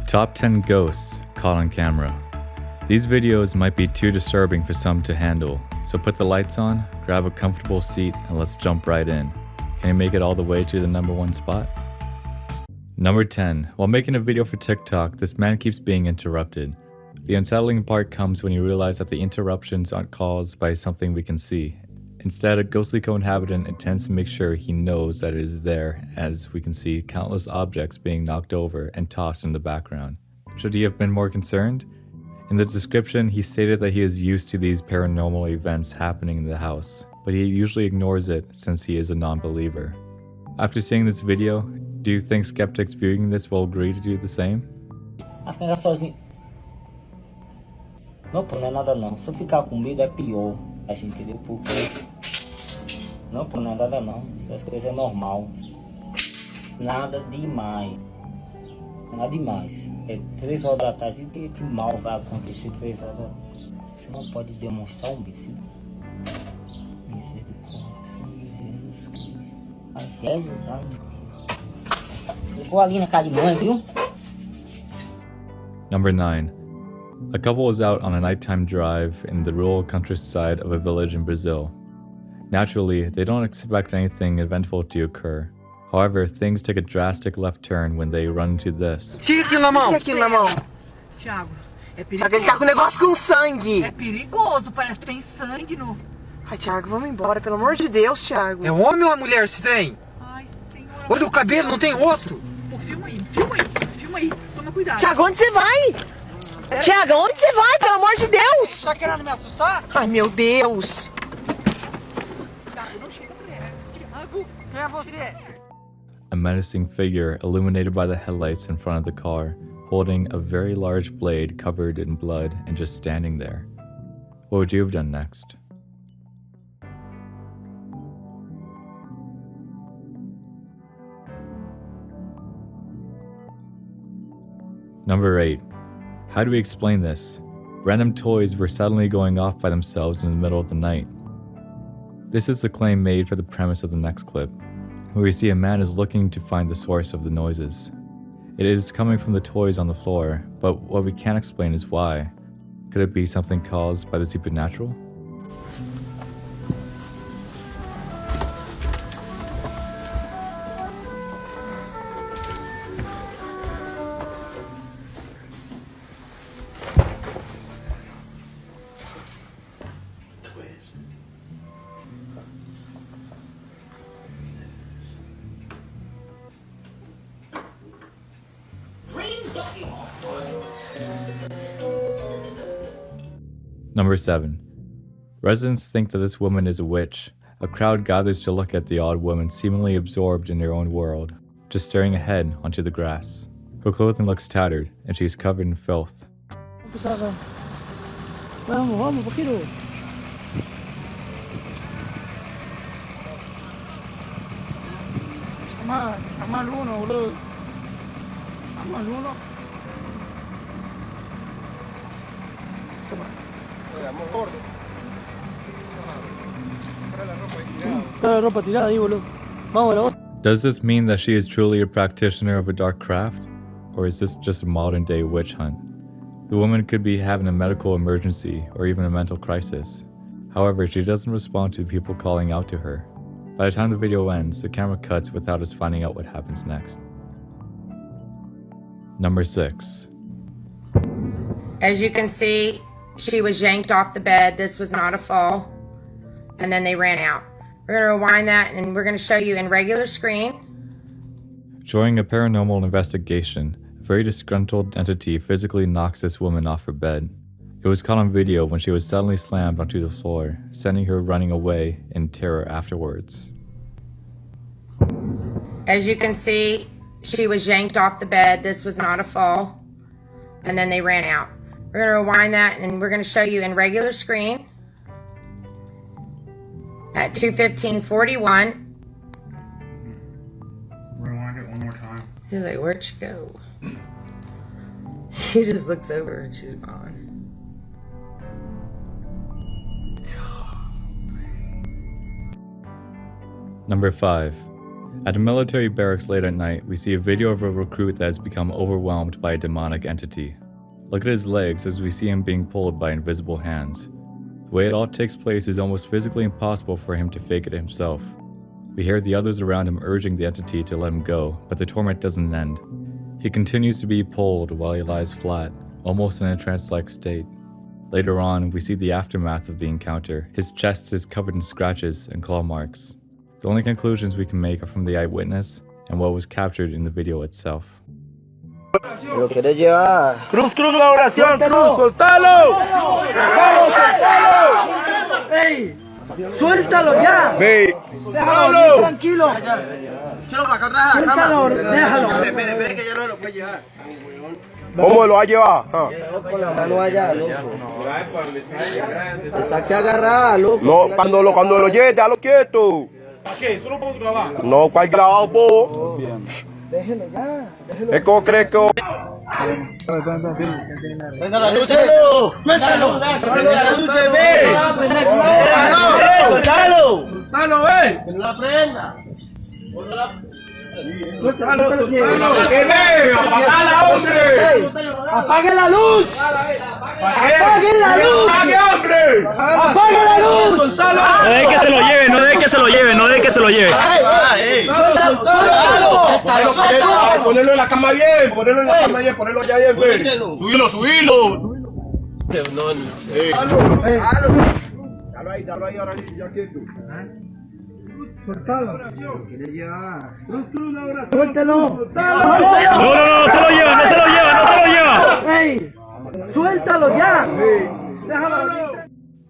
Top 10 ghosts caught on camera. These videos might be too disturbing for some to handle, so put the lights on, grab a comfortable seat, and let's jump right in. Can you make it all the way to the number 1 spot? Number 10. While making a video for TikTok, this man keeps being interrupted. The unsettling part comes when you realize that the interruptions aren't caused by something we can see. Instead, a ghostly co-inhabitant intends to make sure he knows that it is there, as we can see countless objects being knocked over and tossed in the background. Should he have been more concerned? In the description, he stated that he is used to these paranormal events happening in the house, but he usually ignores it since he is a non-believer. After seeing this video, do you think skeptics viewing this will agree to do the same? Ficar sozinho. Não, pô, não é nada não. Se eu ficar com medo é pior. A gente entendeu porque. Não, pô, não é nada não. Essas coisas é normal. Nada demais. Nada demais. É 3 horas da tarde. Que mal vai acontecer 3 horas? Você não pode demonstrar um imbecil. Misericórdia, Senhor Jesus Cristo. Ai, Jesus, ai. Eu vou ali na casa de mãe, viu? Number 9. A couple was out on a nighttime drive in the rural countryside of a village in Brazil. Naturally, they don't expect anything eventful to occur. However, things take a drastic left turn when they run into this. Tira aquilo na mão! O que é aquilo na mão? Thiago, é perigoso. Thiago, ele tá com um negócio com sangue! É perigoso, parece que tem sangue no... Ai, Thiago, vamos embora, pelo amor de Deus, Thiago. É homem ou é mulher esse trem? Ai, senhor. Olha o cabelo, não tem rosto! Pô, filma aí, toma cuidado. Thiago, onde você vai? Thiago, onde você vai, pelo amor de Deus? Tá querendo me assustar? Ai, meu Deus. Thiago, não chega perto. Thiago. Quem é você? A menacing figure illuminated by the headlights in front of the car, holding a very large blade covered in blood and just standing there. What would you have done next? Number 8. How do we explain this? Random toys were suddenly going off by themselves in the middle of the night. This is the claim made for the premise of the next clip, where we see a man is looking to find the source of the noises. It is coming from the toys on the floor, but what we can't explain is why. Could it be something caused by the supernatural? Number 7. Residents think that this woman is a witch. A crowd gathers to look at the odd woman seemingly absorbed in her own world, just staring ahead onto the grass. Her clothing looks tattered, and she is covered in filth. Vamos, poquito. Llama al uno, boludo. Llama al uno. Does this mean that she is truly a practitioner of a dark craft? Or is this just a modern day witch hunt? The woman could be having a medical emergency or even a mental crisis. However, she doesn't respond to people calling out to her. By the time the video ends, the camera cuts without us finding out what happens next. Number 6. As you can see, she was yanked off the bed. This was not a fall. And then they ran out. We're going to rewind that and we're going to show you in regular screen. During a paranormal investigation, a very disgruntled entity physically knocks this woman off her bed. It was caught on video when she was suddenly slammed onto the floor, sending her running away in terror afterwards. As you can see, she was yanked off the bed. This was not a fall. And then they ran out. We're going to rewind that and we're going to show you in regular screen at 2:15:41. Rewind it one more time. He's like, where'd she go? He just looks over and she's gone. Number 5. At a military barracks late at night, we see a video of a recruit that has become overwhelmed by a demonic entity. Look at his legs as we see him being pulled by invisible hands. The way it all takes place is almost physically impossible for him to fake it himself. We hear the others around him urging the entity to let him go, but the torment doesn't end. He continues to be pulled while he lies flat, almost in a trance-like state. Later on, we see the aftermath of the encounter. His chest is covered in scratches and claw marks. The only conclusions we can make are from the eyewitness and what was captured in the video itself. Lo querés llevar. Cruz, la oración, Cruz, soltalo. Vamos, soltalo. ¡Ey! ¡Suéltalo ya! Ve. Déjalo, tranquilo. Échalo para acá atrás. Suéltalo, déjalo. Espere, que ya no lo puede llevar. ¿Cómo lo va a llevar? Ah. Con la mano allá, loco. Está que agarrar, loco. No, cuando lo lleve, déjalo quieto. ¿Qué? ¿Solo puedo grabar? No, ¿cuál grabado, po? Déjelo ya. Déjelo. Es como crees que... ¡Venga la luz! ¡Suéltalo! ¡Suéltalo! ¡La luz se ve! ¡Suéltalo! ¡Suéltalo, ve! ¡Que no la prenda! ¡Suéltalo! ¡Que ve! ¡Apagala, hombre! ¡Apague la luz! ¡Apague la luz! ¡Apague, hombre! ¡Apague la luz! ¡Soltalo! No deje que se lo lleve, no deje que se lo lleve, no deje que se lo lleve. Ponerlo en la cama bien, ponerlo allá bien, güey. Subilo. Dalo ahí, ahora ya quieto. Suéltalo. ¿Quieres llevar? Suéltalo. No se lo lleva. ¡Ey! Suéltalo ya. Déjalo.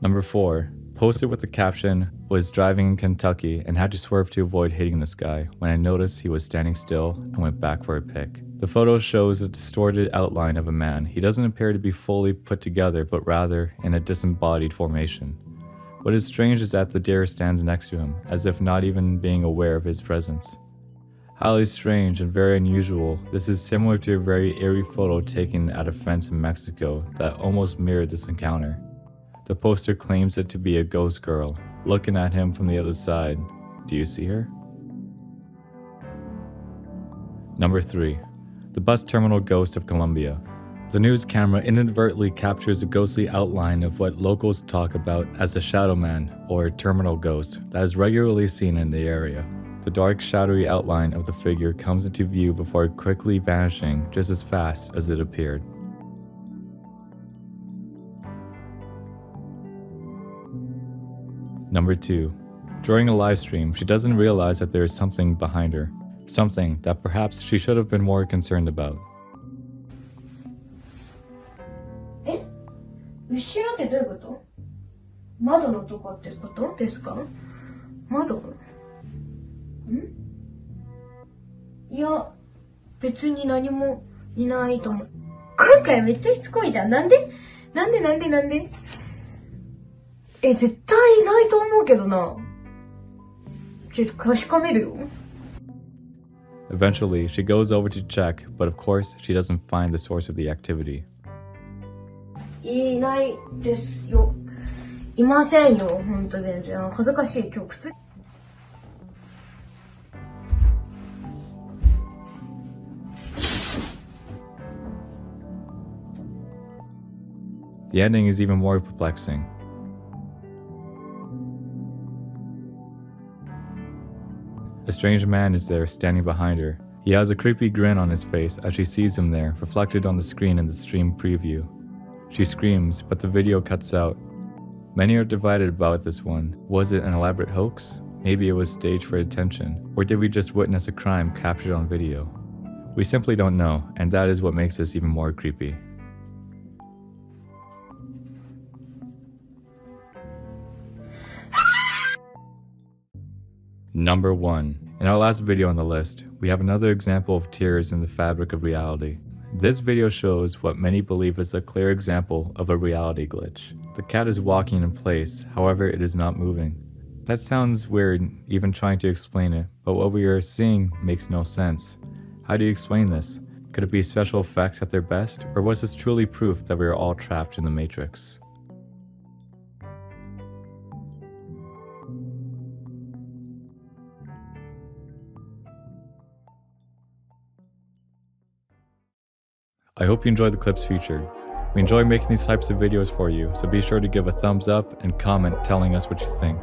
Number 4. Posted with the caption, "Was driving in Kentucky and had to swerve to avoid hitting this guy when I noticed he was standing still and went back for a pic." The photo shows a distorted outline of a man. He doesn't appear to be fully put together, but rather in a disembodied formation. What is strange is that the deer stands next to him, as if not even being aware of his presence. Highly strange and very unusual, this is similar to a very eerie photo taken at a fence in Mexico that almost mirrored this encounter. The poster claims it to be a ghost girl, looking at him from the other side. Do you see her? Number 3. The bus terminal ghost of Colombia. The news camera inadvertently captures a ghostly outline of what locals talk about as a shadow man or terminal ghost that is regularly seen in the area. The dark, shadowy outline of the figure comes into view before quickly vanishing just as fast as it appeared. Number 2. During a live stream, she doesn't realize that there is something behind her, something that perhaps she should have been more concerned about. 後ろってどういうこと？窓のとこってことですか？窓？ん？いや、別に何もいないと思う。今回めっちゃしつこいじゃん。なんで絶対いないと思うけどな。ちょっと確かめるよ。Eventually, she goes over to check, but of course, she doesn't find the source of the activity. いないですよ。いませんよ。ほんと全然。恥ずかしい。今日靴。The ending is even more perplexing. A strange man is there standing behind her. He has a creepy grin on his face as she sees him there, reflected on the screen in the stream preview. She screams, but the video cuts out. Many are divided about this one. Was it an elaborate hoax? Maybe it was staged for attention. Or did we just witness a crime captured on video? We simply don't know, and that is what makes this even more creepy. Number 1. In our last video on the list, we have another example of tears in the fabric of reality. This video shows what many believe is a clear example of a reality glitch. The cat is walking in place, however it is not moving. That sounds weird, even trying to explain it, but what we are seeing makes no sense. How do you explain this? Could it be special effects at their best, or was this truly proof that we are all trapped in the Matrix? I hope you enjoyed the clips featured. We enjoy making these types of videos for you, so be sure to give a thumbs up and comment telling us what you think.